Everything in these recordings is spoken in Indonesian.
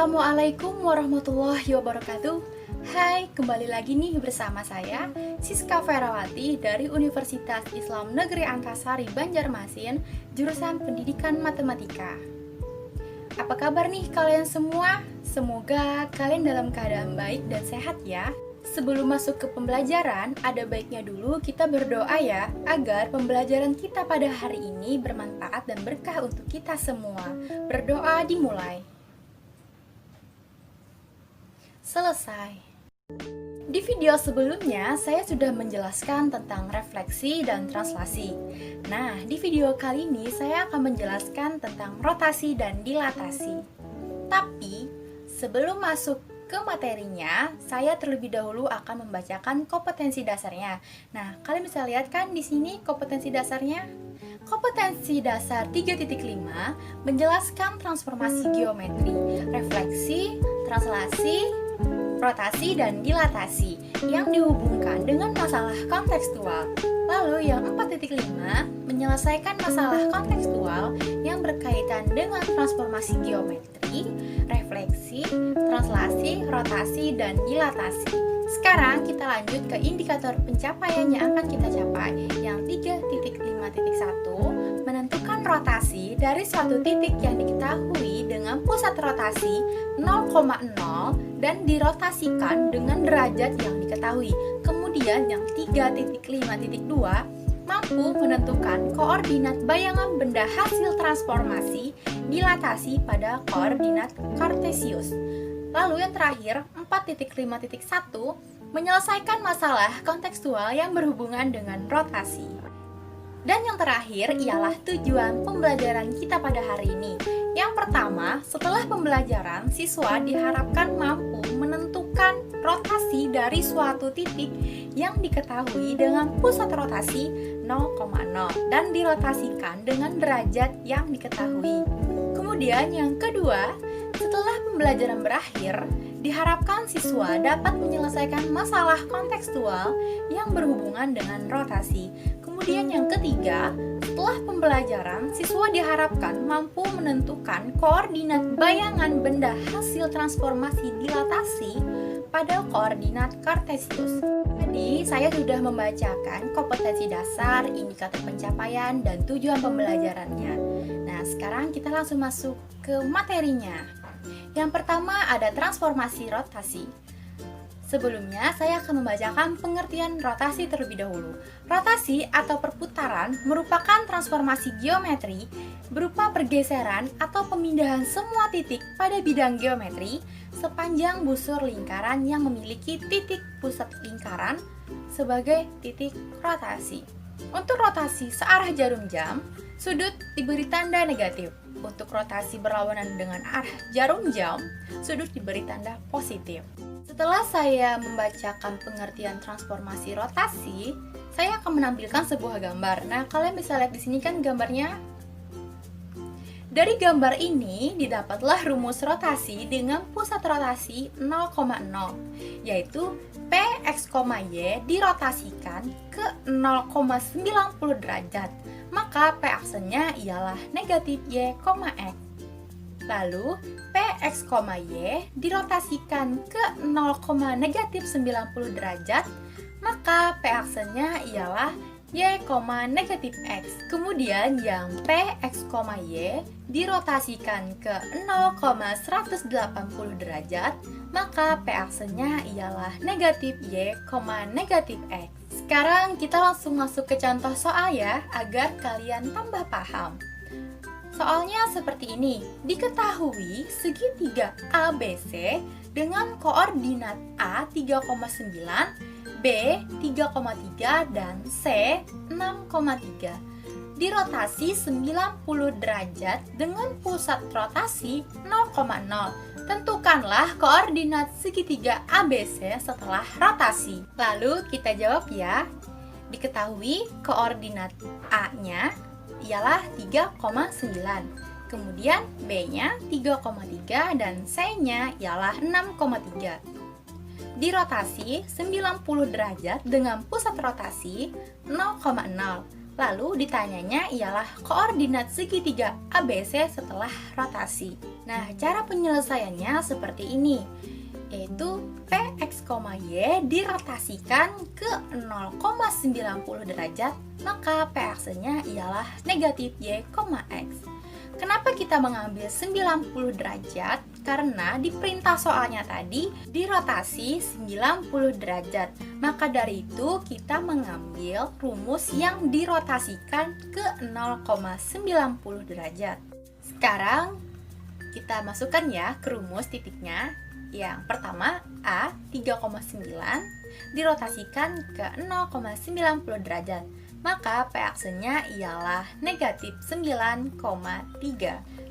Assalamualaikum warahmatullahi wabarakatuh. Hai, kembali lagi nih bersama saya Siska Ferawati dari Universitas Islam Negeri Antasari Banjarmasin, jurusan Pendidikan Matematika. Apa kabar nih kalian semua? Semoga kalian dalam keadaan baik dan sehat ya. Sebelum masuk ke pembelajaran, ada baiknya dulu kita berdoa ya, agar pembelajaran kita pada hari ini bermanfaat dan berkah untuk kita semua. Berdoa dimulai. Selesai. Di video sebelumnya, saya sudah menjelaskan tentang refleksi dan translasi. Nah, di video kali ini saya akan menjelaskan tentang rotasi dan dilatasi. Tapi, sebelum masuk ke materinya, saya terlebih dahulu akan membacakan kompetensi dasarnya. Nah, kalian bisa lihat kan di sini kompetensi dasarnya? Kompetensi dasar 3.5 menjelaskan transformasi geometri, refleksi, translasi, rotasi, dan dilatasi yang dihubungkan dengan masalah kontekstual. Lalu yang 4.5 menyelesaikan masalah kontekstual yang berkaitan dengan transformasi geometri, refleksi, translasi, rotasi, dan dilatasi. Sekarang kita lanjut ke indikator pencapaian yang akan kita capai. Yang 3.5.1 menentukan rotasi dari suatu titik yang diketahui dengan pusat rotasi 0,0 dan dirotasikan dengan derajat yang diketahui. Kemudian yang 3.5.2 mampu menentukan koordinat bayangan benda hasil transformasi dilatasi pada koordinat kartesius. Lalu yang terakhir, 4.5.1 menyelesaikan masalah kontekstual yang berhubungan dengan rotasi. Dan yang terakhir ialah tujuan pembelajaran kita pada hari ini. Yang pertama, setelah pembelajaran, siswa diharapkan mampu menentukan rotasi dari suatu titik yang diketahui dengan pusat rotasi 0,0 dan dirotasikan dengan derajat yang diketahui. Kemudian yang kedua, setelah pembelajaran berakhir, diharapkan siswa dapat menyelesaikan masalah kontekstual yang berhubungan dengan rotasi. Kemudian yang ketiga, setelah pembelajaran, siswa diharapkan mampu menentukan koordinat bayangan benda hasil transformasi dilatasi pada koordinat kartesius. Jadi, saya sudah membacakan kompetensi dasar, indikator pencapaian, dan tujuan pembelajarannya. Nah, sekarang kita langsung masuk ke materinya. Yang pertama ada transformasi rotasi. Sebelumnya, saya akan membacakan pengertian rotasi terlebih dahulu. Rotasi atau perputaran merupakan transformasi geometri berupa pergeseran atau pemindahan semua titik pada bidang geometri sepanjang busur lingkaran yang memiliki titik pusat lingkaran sebagai titik rotasi. Untuk rotasi searah jarum jam, sudut diberi tanda negatif. Untuk rotasi berlawanan dengan arah jarum jam, sudut diberi tanda positif. Setelah saya membacakan pengertian transformasi rotasi, saya akan menampilkan sebuah gambar. Nah, kalian bisa lihat di sini kan gambarnya. Dari gambar ini didapatlah rumus rotasi dengan pusat rotasi 0,0, yaitu Px, Y dirotasikan ke 0,90 derajat. Maka P aksennya ialah negatif Y, X. Lalu Px, Y dirotasikan ke 0,90 derajat, maka P aksennya ialah Y, negatif X. Kemudian yang Px, Y dirotasikan ke 0,180 derajat, maka P aksennya ialah negatif Y, negatif X. Sekarang kita langsung masuk ke contoh soal ya, agar kalian tambah paham. Soalnya seperti ini, diketahui segitiga ABC dengan koordinat A 3,9, B 3,3, dan C 6,3. Dirotasi 90 derajat dengan pusat rotasi 0,0. Tentukanlah koordinat segitiga ABC setelah rotasi. Lalu kita jawab ya. Diketahui koordinat A-nya ialah 3,9. Kemudian B-nya 3,3 dan C-nya ialah 6,3. Dirotasi 90 derajat dengan pusat rotasi 0,0. Lalu ditanyanya ialah koordinat segitiga ABC setelah rotasi. Nah, cara penyelesaiannya seperti ini, yaitu Px, Y dirotasikan ke 0,90 derajat, maka P-aksenya ialah negatif Y, X. Kenapa kita mengambil 90 derajat? Karena di perintah soalnya tadi dirotasi 90 derajat. Maka dari itu kita mengambil rumus yang dirotasikan ke 0,90 derajat. Sekarang kita masukkan ya ke rumus titiknya. Yang pertama A 3,9 dirotasikan ke 0,90 derajat. Maka P-aksenya ialah negatif 9,3.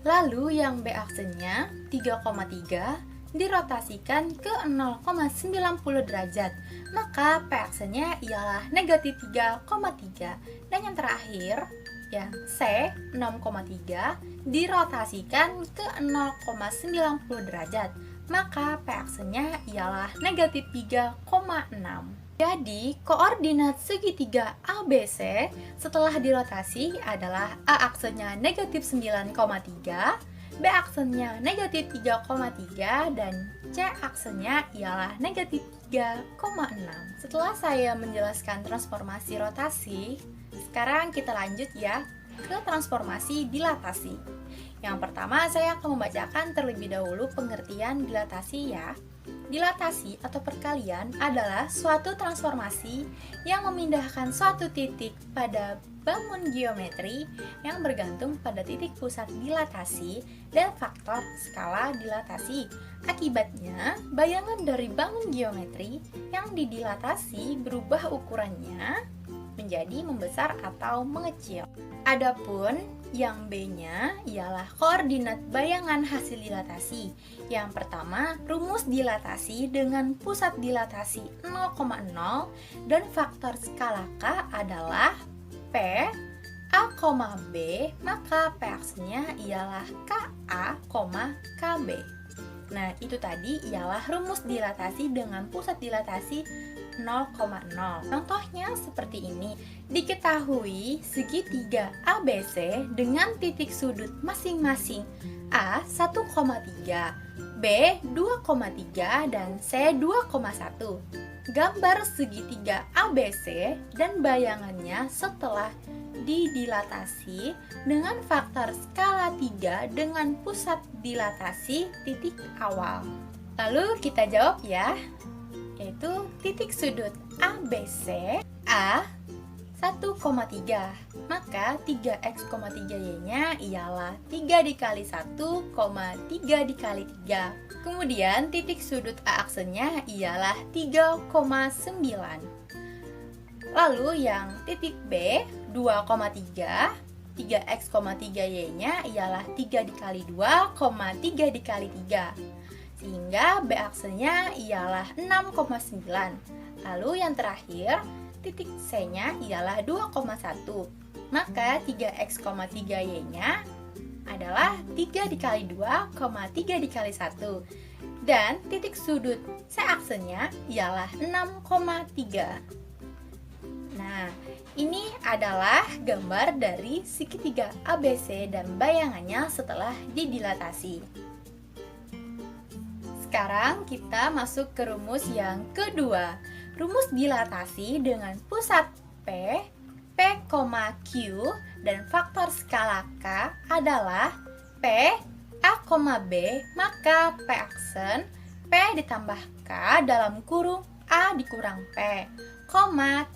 Lalu yang B-aksenya 3,3 dirotasikan ke 0,90 derajat. Maka P-aksenya ialah negatif 3,3. Dan yang terakhir, yang C 6,3 dirotasikan ke 0,90 derajat. Maka P-aksenya ialah negatif 3,6. Jadi, koordinat segitiga ABC setelah dirotasi adalah A-aksenya negatif 9,3, B-aksenya negatif 3,3, dan C-aksenya ialah negatif 3,6. Setelah saya menjelaskan transformasi rotasi, sekarang kita lanjut ya ke transformasi dilatasi. Yang pertama, saya akan membacakan terlebih dahulu pengertian dilatasi ya. Dilatasi atau perkalian adalah suatu transformasi yang memindahkan suatu titik pada bangun geometri yang bergantung pada titik pusat dilatasi dan faktor skala dilatasi. Akibatnya, bayangan dari bangun geometri yang didilatasi berubah ukurannya menjadi membesar atau mengecil. Adapun yang B-nya ialah koordinat bayangan hasil dilatasi. Yang pertama, rumus dilatasi dengan pusat dilatasi 0,0 dan faktor skala K adalah P A, B, maka P-aksenya ialah KA, KB. Nah, itu tadi ialah rumus dilatasi dengan pusat dilatasi 0,0. Contohnya seperti ini. Diketahui segitiga ABC dengan titik sudut masing-masing A 1,3, B 2,3, dan C 2,1. Gambar segitiga ABC dan bayangannya setelah didilatasi dengan faktor skala 3 dengan pusat dilatasi titik awal. Lalu kita jawab ya, yaitu titik sudut ABC A 1,3, maka 3x,3y nya ialah 3 dikali 1, 3 dikali 3. Kemudian titik sudut A aksenya ialah 3,9. Lalu yang titik B 2,3, 3x,3y nya ialah 3 dikali 2, 3 dikali 3. Sehingga B aksenya ialah 6,9. Lalu yang terakhir, titik C-nya ialah 2,1. Maka 3x,3y nya adalah 3 dikali 2, 3 dikali 1. Dan titik sudut C aksenya ialah 6,3. Nah, ini adalah gambar dari segitiga ABC dan bayangannya setelah didilatasi. Sekarang kita masuk ke rumus yang kedua. Rumus dilatasi dengan pusat P, Q, dan faktor skala K adalah P, A, B, maka P aksen P ditambah K dalam kurung A dikurang P,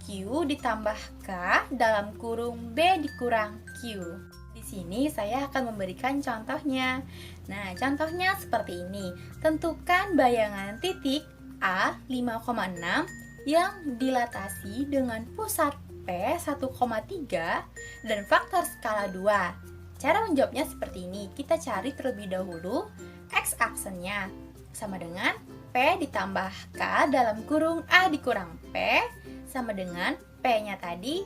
Q ditambah K dalam kurung B dikurang Q. Di sini saya akan memberikan contohnya. Nah, contohnya seperti ini. Tentukan bayangan titik A 5,6 yang dilatasi dengan pusat P 1,3 dan faktor skala 2. Cara menjawabnya seperti ini. Kita cari terlebih dahulu X aksennya sama dengan P ditambah K dalam kurung A dikurang P sama dengan P-nya tadi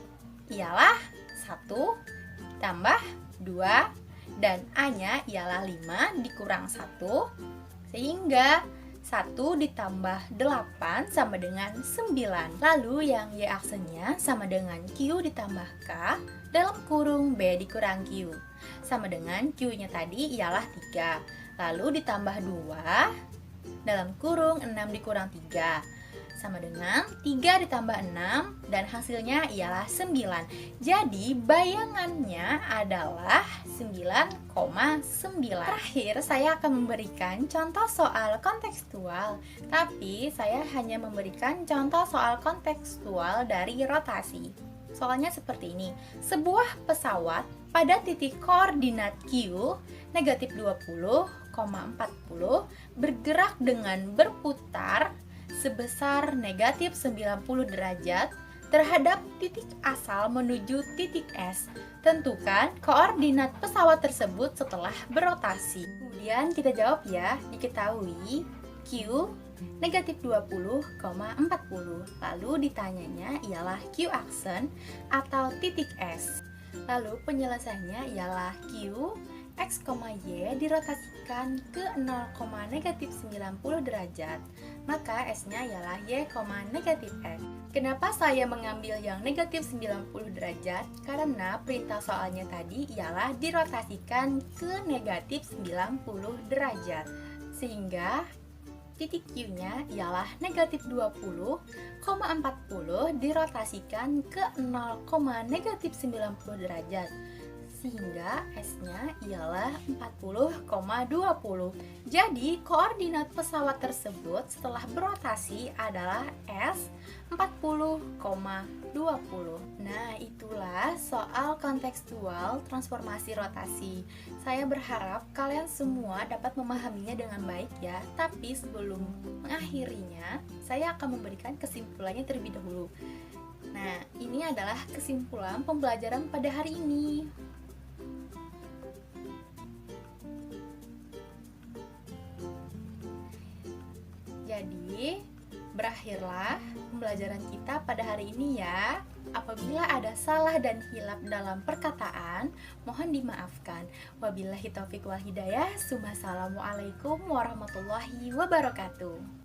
ialah 1 tambah 2 dan A-nya ialah 5 dikurang 1 sehingga 1 1 ditambah 8 sama dengan 9. Lalu yang Y aksennya sama dengan Q ditambah K dalam kurung B dikurang Q. Sama dengan Q-nya tadi ialah 3. Lalu ditambah 2 dalam kurung 6 dikurang 3. Sama dengan 3 ditambah 6 dan hasilnya ialah 9. Jadi bayangannya adalah 9,9. Terakhir saya akan memberikan contoh soal kontekstual, tapi saya hanya memberikan contoh soal kontekstual dari rotasi. Soalnya seperti ini. Sebuah pesawat pada titik koordinat Q negatif 20,40 bergerak dengan berputar sebesar negatif 90 derajat terhadap titik asal menuju titik S. Tentukan koordinat pesawat tersebut setelah berotasi. Kemudian kita jawab ya, diketahui Q negatif 20,40. Lalu ditanyanya ialah Q aksen atau titik S. Lalu penyelesaiannya ialah Q X, Y dirotasikan ke 0,-90 derajat, maka S-nya ialah Y, negatif X. Kenapa saya mengambil yang negatif 90 derajat? Karena perintah soalnya tadi ialah dirotasikan ke negatif 90 derajat, sehingga titik Q-nya ialah negatif 20,40 dirotasikan ke 0,-90 derajat, sehingga S-nya ialah 40,20. Jadi, koordinat pesawat tersebut setelah berotasi adalah S 40,20. Nah, itulah soal kontekstual transformasi rotasi. Saya berharap kalian semua dapat memahaminya dengan baik ya. Tapi sebelum mengakhirinya, saya akan memberikan kesimpulannya terlebih dahulu. Nah, ini adalah kesimpulan pembelajaran pada hari ini. Jadi, berakhirlah pembelajaran kita pada hari ini ya. Apabila ada salah dan hilaf dalam perkataan, mohon dimaafkan. Wabillahi taufiq wal hidayah. Assalamualaikum warahmatullahi wabarakatuh.